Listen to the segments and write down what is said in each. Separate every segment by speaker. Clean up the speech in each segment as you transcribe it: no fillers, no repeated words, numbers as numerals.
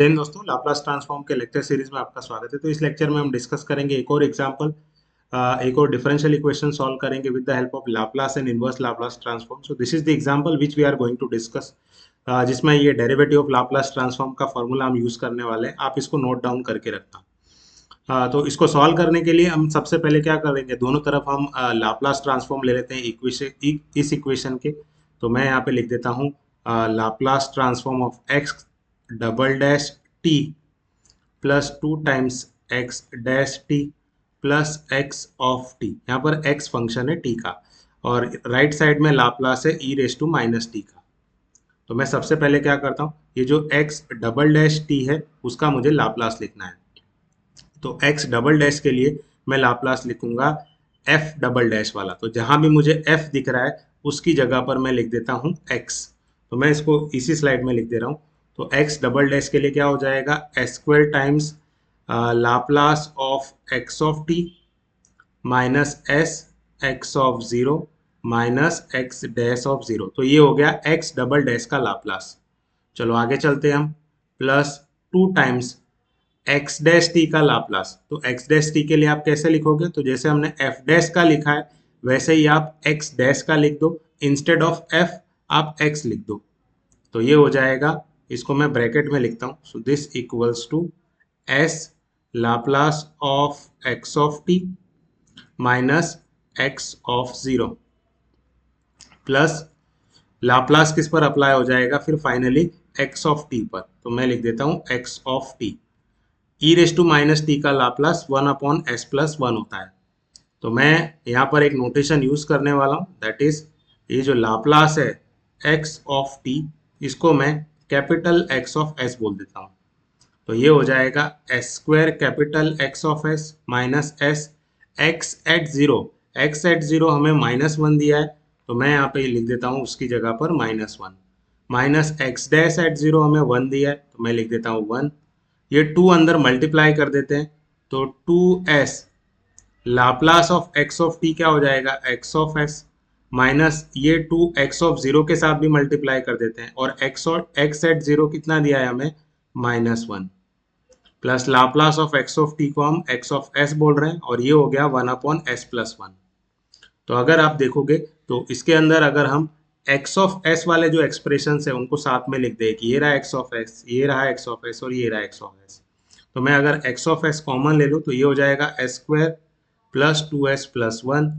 Speaker 1: दिन दोस्तों, Laplace transform के लेक्चर सीरीज में आपका स्वागत है। तो इस लेक्चर में हम डिस्कस करेंगे एक और एग्जांपल, एक और डिफरेंशियल इक्वेशन सॉल्व करेंगे with the help of Laplace and inverse Laplace transform. So this is the example which we are going to discuss, जिसमें ये डेरिवेटिव ऑफ लाप्लास ट्रांसफॉर्म का फॉर्मूला हम यूज करने वाले हैं। आप इसको नोट डाउन करके रखना। तो इसको सॉल्व करने के लिए हम सबसे पहले क्या करेंगे, दोनों तरफ हम लाप्लास ट्रांसफॉर्म ले लेते हैं इक्वेशन, इस इक्वेशन के। तो मैं यहाँ पे लिख देता हूँ Laplace transform of x double dash T plus 2 times x dash T plus x of T. यहाँ पर एक्स फंक्शन है टी का, और राइट साइड में लाप्लास है ई रेस टू माइनस टी का। तो मैं सबसे पहले क्या करता हूँ, ये जो एक्स डबल डैश टी है उसका मुझे लाप्लास लिखना है। तो एक्स डबल डैश के लिए मैं लाप्लास लिखूंगा एफ डबल डैश वाला। तो जहां भी मुझे एफ दिख रहा है उसकी जगह पर मैं लिख देता हूं एक्स। तो मैं इसको इसी स्लाइड में लिख दे रहा हूं। तो एक्स डबल डैश के लिए क्या हो जाएगा, s square times Laplace of x of t minus s x of zero minus x dash of zero. तो ये हो गया एक्स डबल डैश का लाप्लास। चलो आगे चलते हैं हम। Plus 2 times x dash T का लाप्लास। तो एक्स डैश टी के लिए आप कैसे लिखोगे, तो जैसे हमने एफ डैश का लिखा है वैसे ही आप एक्स डैश का लिख दो। इंस्टेड ऑफ एफ आप एक्स लिख दो। तो ये हो जाएगा, इसको मैं ब्रैकेट में लिखता हूँ। So this equals to s Laplace of x of t minus x of zero plus Laplace किस पर अप्लाई हो जाएगा फिर फाइनली, एक्स ऑफ टी पर। तो मैं लिख देता हूँ x of t. E raise to minus t का लाप्लास 1/s+1 होता है। तो मैं यहाँ पर एक नोटेशन यूज करने वाला हूँ, दैट इज ये जो लाप्लास है एक्स ऑफ टी, इसको मैं कैपिटल एक्स ऑफ एस बोल देता हूँ। तो ये हो जाएगा s square capital x of s minus s x at zero. X at zero हमें -1 दिया है, तो मैं यहाँ पे लिख देता हूँ उसकी जगह पर -1 minus x dash at zero हमें 1 दिया है, तो मैं लिख देता हूँ 1। ये 2 अंदर मल्टीप्लाई कर देते हैं, तो 2s Laplace of x of T क्या हो जाएगा, एक्स ऑफ एस माइनस ये 2 एक्स ऑफ जीरो के साथ भी मल्टीप्लाई कर देते हैं, और एक्स एट जीरो कितना दिया है हमें, -1 plus Laplace of x of T को हम एक्स ऑफ एस बोल रहे हैं, और ये हो गया 1/s+1। तो अगर आप देखोगे तो इसके अंदर अगर हम एक्स ऑफ एस वाले जो एक्सप्रेशन है उनको साथ में लिख दे कि ये रहा एक्स ऑफ एस, ये रहा एक्स ऑफ एस, और ये रहा एक्स ऑफ एस। तो मैं अगर एक्स ऑफ एस कॉमन ले लूँ तो ये हो जाएगा एस स्क्वायर प्लस 2s+1,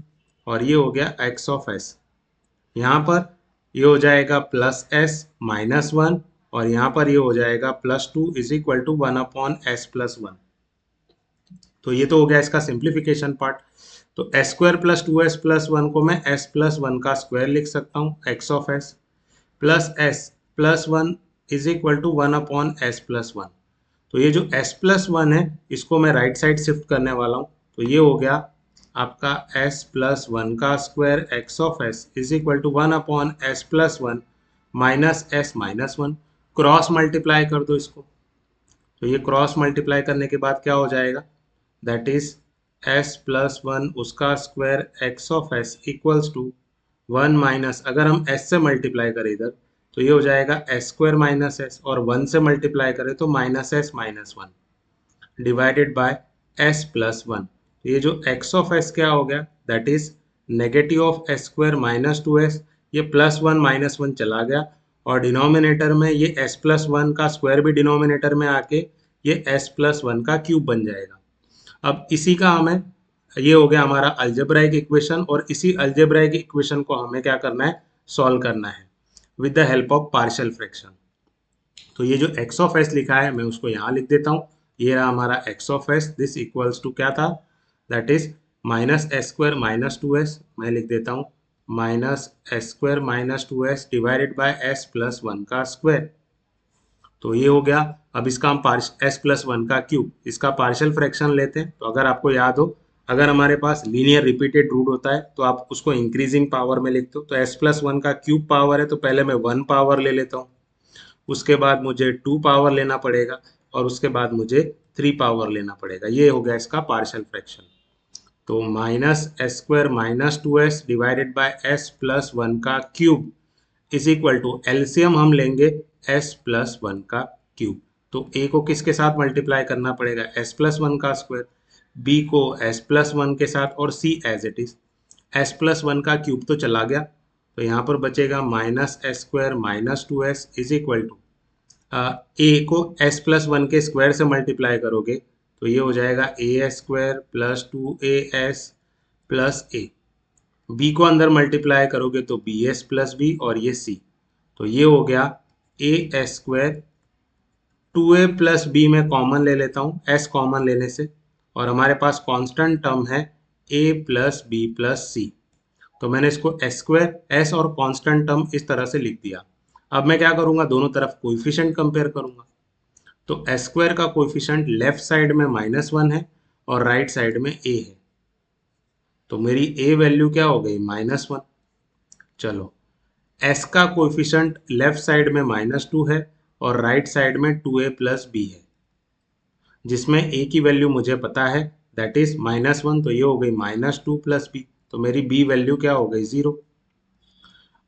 Speaker 1: और ये हो गया एक्स ऑफ एस। यहाँ पर ये हो जाएगा प्लस एस -1, और यहाँ पर ये हो जाएगा +2 इज इक्वल टू 1/s+1। तो ये तो हो गया इसका सिंप्लीफिकेशन पार्ट। तो एस स्क्वायर प्लस 2s+1 को मैं s+1 का स्क्वायर लिख सकता हूँ, x of s plus s+1 is equal to 1/s+1। तो ये जो s+1 है इसको मैं राइट साइड शिफ्ट करने वाला हूँ। तो ये हो गया आपका s+1 का square x of s is equal to 1/s+1 minus s-1। Cross multiply कर दो इसको। तो ये क्रॉस मल्टीप्लाई करने के बाद क्या हो जाएगा, दैट इज s+1 उसका square x of s equals to 1 minus, अगर हम s से मल्टीप्लाई करें इधर तो ये हो जाएगा s स्क्वायर माइनस एस, और 1 से मल्टीप्लाई करें तो -s-1 डिवाइडेड बाय s+1। तो ये जो x ऑफ s क्या हो गया, that is negative of s square -2s। ये +1 -1 चला गया, और डिनोमिनेटर में ये s+1 का स्क्वायर भी डिनोमिनेटर में आके ये s+1 का क्यूब बन जाएगा। अब इसी का हमें, ये हो गया हमारा अलजेब्राइक इक्वेशन, और इसी अलजेब्राइक इक्वेशन को हमें क्या करना है, सॉल्व करना है with the help of partial fraction. तो ये जो एक्स ऑफ एस लिखा है मैं उसको यहाँ लिख देता हूँ। ये रहा हमारा x of s, this equals to क्या था, दैट इज -s² -2s। मैं लिख देता हूँ -s² -2s divided by s+1 का स्क्वायर। तो ये हो गया। अब इसका हम s+1 का क्यूब, इसका पार्शियल फ्रैक्शन लेते हैं। तो अगर आपको याद हो, अगर हमारे पास लीनियर रिपीटेड रूट होता है तो आप उसको इंक्रीजिंग पावर में लिखते हो। तो s+1 का क्यूब पावर है, तो पहले मैं 1 पावर ले लेता हूँ, उसके बाद मुझे 2 पावर लेना पड़ेगा, और उसके बाद मुझे 3 पावर लेना पड़ेगा। ये हो गया इसका पार्शियल फ्रैक्शन। तो -s² -2s divided by s+1 का cube is equal to LCM हम लेंगे s+1 का क्यूब। तो a को किसके साथ मल्टीप्लाई करना पड़ेगा, s प्लस वन का स्क्वायर, b को s प्लस वन के साथ, और c as it is s plus one का क्यूब तो चला गया, तो यहाँ पर बचेगा minus S square minus two S is equal to A को s प्लस वन के स्क्वायर से मल्टीप्लाई करोगे तो ये हो जाएगा A S square plus two A S plus A, B को अंदर मल्टीप्लाई करोगे तो बी एस प्लस बी, और ये सी, तो ये हो गया a S square, two a plus b में कॉमन ले लेता हूँ एस कॉमन लेने से, और हमारे पास कांस्टेंट टर्म है ए प्लस बी प्लस सी, तो मैंने इसको एस स्क्वायर एस और कांस्टेंट टर्म इस तरह से लिख दिया। अब मैं क्या करूंगा, दोनों तरफ कोएफिशिएंट कंपेयर करूंगा, तो एस स्क्वायर का कोएफिशिएंट लेफ्ट साइड में -1 है और राइट साइड में ए है, तो मेरी ए वैल्यू क्या हो गई -1। चलो एस का कोएफिशिएंट लेफ्ट साइड में -2 है और राइट साइड में 2a प्लस बी है, जिसमें a की वैल्यू मुझे पता है दैट इज -1, तो ये हो गई -2 प्लस बी, तो मेरी b वैल्यू क्या हो गई 0।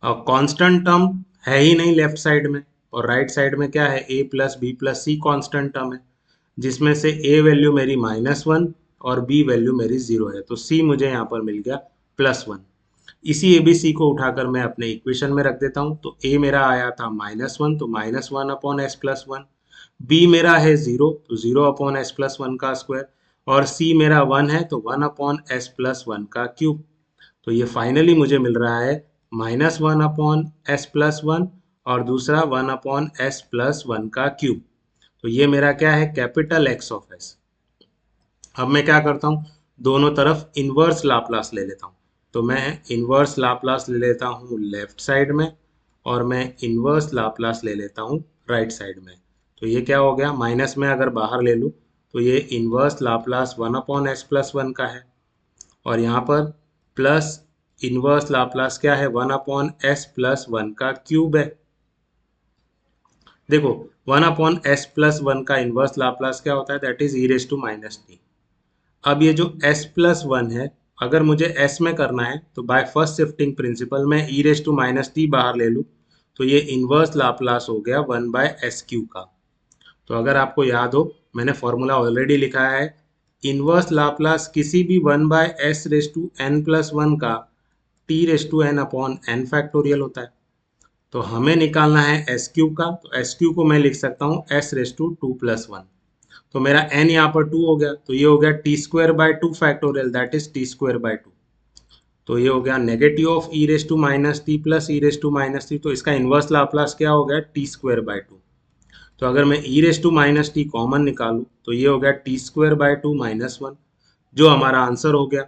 Speaker 1: और कांस्टेंट टर्म है ही नहीं लेफ्ट साइड में, और राइट साइड में क्या है a plus b plus c constant term है, जिसमें से a वैल्यू मेरी -1 और b वैल्यू मेरी 0 है, तो c मुझे यहाँ पर मिल गया +1। इसी ABC को उठाकर मैं अपने इक्वेशन में रख देता हूँ, तो a मेरा आया था -1, तो -1 upon s plus one, b मेरा है 0, तो 0 अपॉन एस प्लस वन का स्क्वायर, और c मेरा 1 है तो 1 अपॉन एस प्लस वन का क्यूब, तो ये फाइनली मुझे मिल रहा है -1 अपॉन एस प्लस वन और दूसरा 1 अपॉन एस प्लस वन का क्यूब, तो ये मेरा क्या है कैपिटल एक्स ऑफ एस। अब मैं क्या करता हूँ, दोनों तरफ इन्वर्स लाप्लास ले लेता हूँ, तो मैं इन्वर्स लाप्लास ले लेता हूँ लेफ्ट साइड में और मैं इन्वर्स लाप्लास ले लेता हूँ राइट साइड में, तो ये क्या हो गया, माइनस में अगर बाहर ले लूँ तो ये inverse Laplace 1 upon s plus one का है, और यहाँ पर प्लस इन्वर्स लाप्लास क्या है 1 अपॉन एस प्लस वन का क्यूब है। देखो 1 अपॉन एस प्लस वन का इन्वर्स लाप्लास क्या होता है, that is e raise to minus t. अब ये जो s प्लस वन है, अगर मुझे s में करना है तो बाय फर्स्ट शिफ्टिंग प्रिंसिपल मैं E raise to minus T बाहर ले लूँ, तो ये इन्वर्स लाप्लास हो गया 1 बाय एस क्यू का। तो अगर आपको याद हो मैंने फॉर्मूला ऑलरेडी लिखा है, इन्वर्स लाप्लास किसी भी 1 by S raise to N plus one का T raise to N upon N factorial होता है। तो हमें निकालना है एस क्यू का, तो एस क्यू को मैं लिख सकता हूँ s raise to 2 plus one, तो मेरा n यहाँ पर 2 हो गया, तो ये हो गया T square by 2 factorial that is t square by 2, तो ये हो गया negative of e raise to minus t plus e raise to minus t, तो इसका इन्वर्स लाप्लास क्या हो गया टी स्क्वायर बाय 2। तो अगर मैं E raise to minus T common निकालूं तो ये हो गया T square by 2 minus one, जो हमारा आंसर हो गया।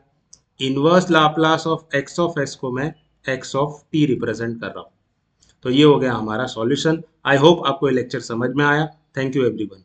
Speaker 1: Inverse Laplace of x of S को मैं एक्स ऑफ टी रिप्रेजेंट कर रहा हूँ, तो ये हो गया हमारा सॉल्यूशन। आई होप आपको ये लेक्चर समझ में आया। Thank you everyone.